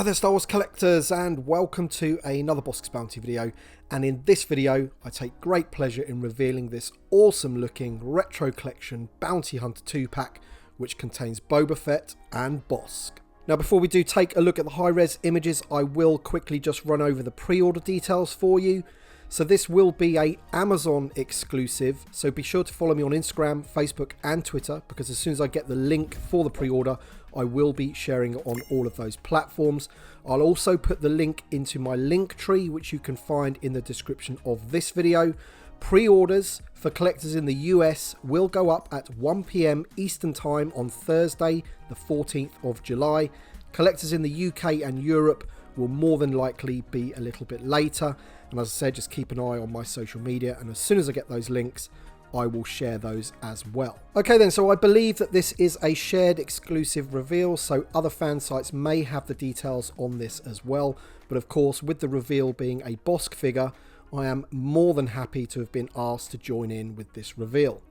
Hi there Star Wars collectors, and welcome to another Bossk Bounty video. And in this video I take great pleasure in revealing this awesome looking retro collection Bounty Hunter 2-pack which contains Boba Fett and Bossk. Now before we do take a look at the high res images, I will quickly just run over the pre-order details for you. So this will be a Amazon exclusive, so be sure to follow me on Instagram, Facebook and Twitter, because as soon as I get the link for the pre-order I will be sharing it on all of those platforms. I'll also put the link into my link tree, which you can find in the description of this video. Pre-orders for collectors in the US will go up at 1 PM Eastern Time on Thursday the 14th of July. Collectors in the UK and Europe will more than likely be a little bit later, and as I said, just keep an eye on my social media, and as soon as I get those links I will share those as well. Okay then, so I believe that this is a shared exclusive reveal, so other fan sites may have the details on this as well, but of course with the reveal being a Bossk figure, I am more than happy to have been asked to join in with this reveal.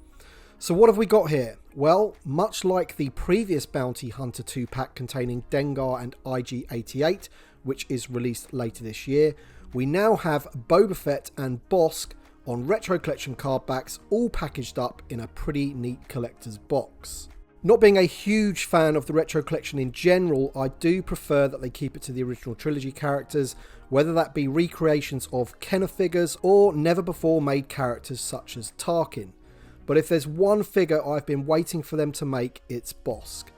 So what have we got here? Well, much like the previous Bounty Hunter 2-pack containing Dengar and IG-88, which is released later this year, we now have Boba Fett and Bossk on retro collection card backs, all packaged up in a pretty neat collector's box. Not being a huge fan of the retro collection in general, I do prefer that they keep it to the original trilogy characters, whether that be recreations of Kenner figures or never before made characters such as Tarkin. But if there's one figure I've been waiting for them to make, it's Bossk.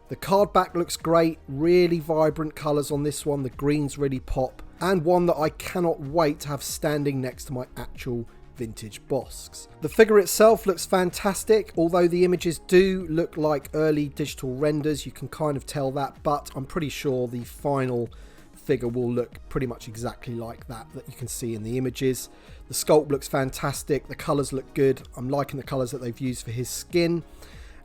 The card back looks great, really vibrant colours on this one, the greens really pop, and one that I cannot wait to have standing next to my actual vintage Bosks. The figure itself looks fantastic, although the images do look like early digital renders, you can kind of tell that, but I'm pretty sure the final figure will look pretty much exactly like that you can see in the images. The sculpt looks fantastic, the colours look good, I'm liking the colours that they've used for his skin.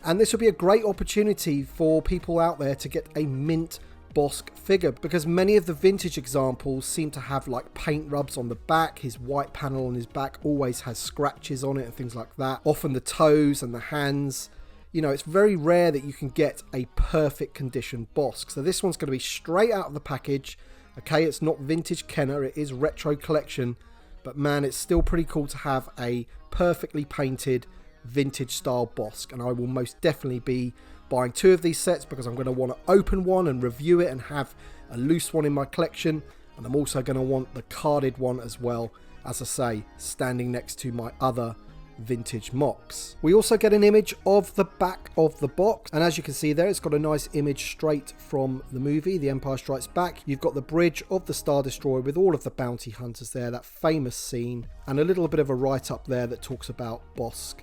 And this will be a great opportunity for people out there to get a mint Bossk figure, because many of the vintage examples seem to have like paint rubs on the back. His white panel on his back always has scratches on it and things like that. Often the toes and the hands. You know, it's very rare that you can get a perfect condition Bossk. So this one's going to be straight out of the package. Okay, it's not vintage Kenner, it is retro collection. But man, it's still pretty cool to have a perfectly painted vintage style Bossk, and I will most definitely be buying two of these sets because I'm going to want to open one and review it and have a loose one in my collection, and I'm also going to want the carded one as well, as I say, standing next to my other vintage mocks. We also get an image of the back of the box, and as you can see there, it's got a nice image straight from the movie The Empire Strikes Back. You've got the bridge of the Star Destroyer with all of the bounty hunters there, that famous scene, and a little bit of a write-up there that talks about Bossk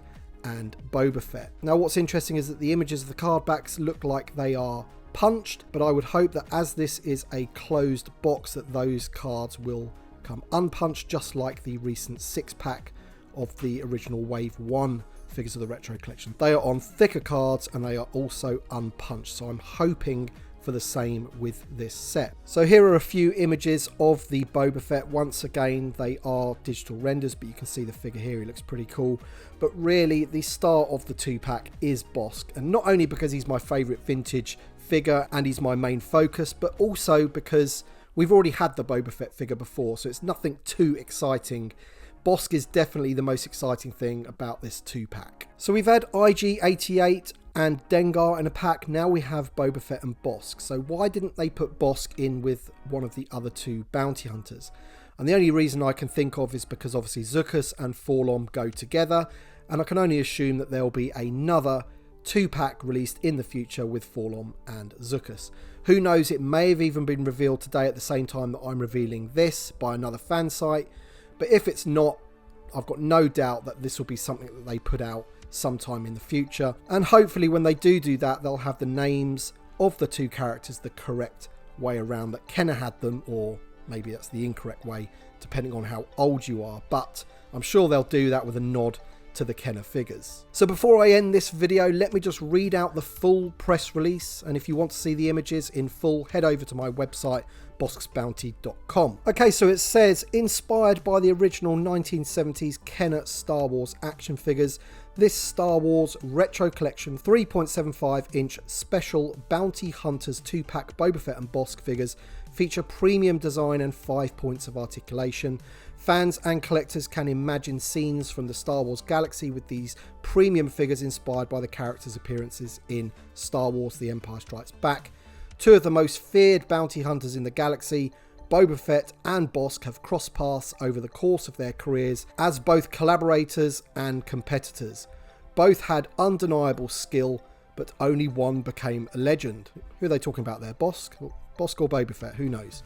and Boba Fett. Now what's interesting is that the images of the card backs look like they are punched, but I would hope that as this is a closed box that those cards will come unpunched, just like the recent 6-pack of the original Wave 1 figures of the retro collection. They are on thicker cards and they are also unpunched, so I'm hoping for the same with this set. So here are a few images of the Boba Fett. Once again, they are digital renders, but you can see the figure here, he looks pretty cool. But really the star of the 2-pack is Bossk, and not only because he's my favourite vintage figure and he's my main focus, but also because we've already had the Boba Fett figure before, so it's nothing too exciting. Bossk is definitely the most exciting thing about this 2-pack. So we've had IG-88 and Dengar in a pack, now we have Boba Fett and Bossk. So why didn't they put Bossk in with one of the other two bounty hunters? And the only reason I can think of is because obviously Zuckuss and Forlom go together, and I can only assume that there'll be another 2-pack released in the future with Forlom and Zuckuss. Who knows, it may have even been revealed today at the same time that I'm revealing this by another fan site, but if it's not, I've got no doubt that this will be something that they put out sometime in the future, and hopefully when they do that, they'll have the names of the two characters the correct way around that Kenner had them, or maybe that's the incorrect way depending on how old you are, but I'm sure they'll do that with a nod to the Kenner figures. So before I end this video, let me just read out the full press release, and if you want to see the images in full, head over to my website bosksbounty.com. Okay, so it says, inspired by the original 1970s Kenner Star Wars action figures, this Star Wars Retro Collection 3.75 inch special Bounty Hunters 2-pack Boba Fett and Bossk figures feature premium design and 5 points of articulation. Fans and collectors can imagine scenes from the Star Wars galaxy with these premium figures inspired by the characters' appearances in Star Wars: The Empire Strikes Back. Two of the most feared bounty hunters in the galaxy, Boba Fett and Bossk, have crossed paths over the course of their careers as both collaborators and competitors. Both had undeniable skill, but only one became a legend. Who are they talking about there? Bossk or Boba Fett? Who knows?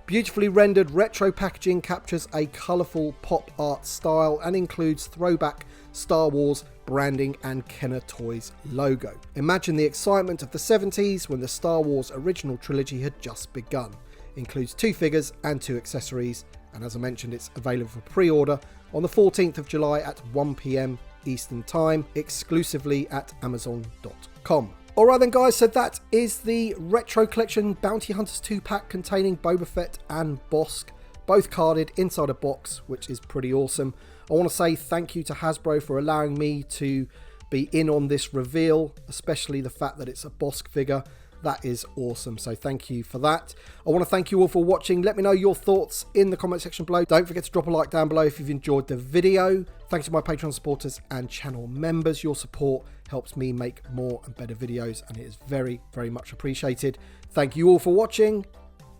Beautifully rendered retro packaging captures a colourful pop art style and includes throwback Star Wars branding and Kenner Toys logo. Imagine the excitement of the 70s when the Star Wars original trilogy had just begun. Includes 2 figures and 2 accessories, and as I mentioned, it's available for pre-order on the 14th of July at 1 PM Eastern Time, exclusively at Amazon.com. Alright then guys, so that is the Retro Collection Bounty Hunters 2-pack containing Boba Fett and Bossk, both carded inside a box, which is pretty awesome. I want to say thank you to Hasbro for allowing me to be in on this reveal, especially the fact that it's a Bossk figure. That is awesome, so thank you for that. I want to thank you all for watching. Let me know your thoughts in the comment section below. Don't forget to drop a like down below if you've enjoyed the video. Thanks to my Patreon supporters and channel members. Your support helps me make more and better videos, and it is very, very much appreciated. Thank you all for watching,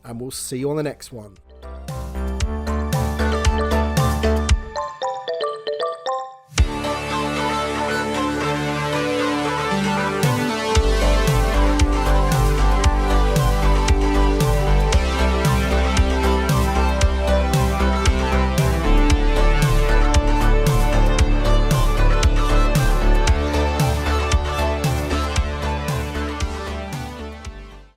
and we'll see you on the next one.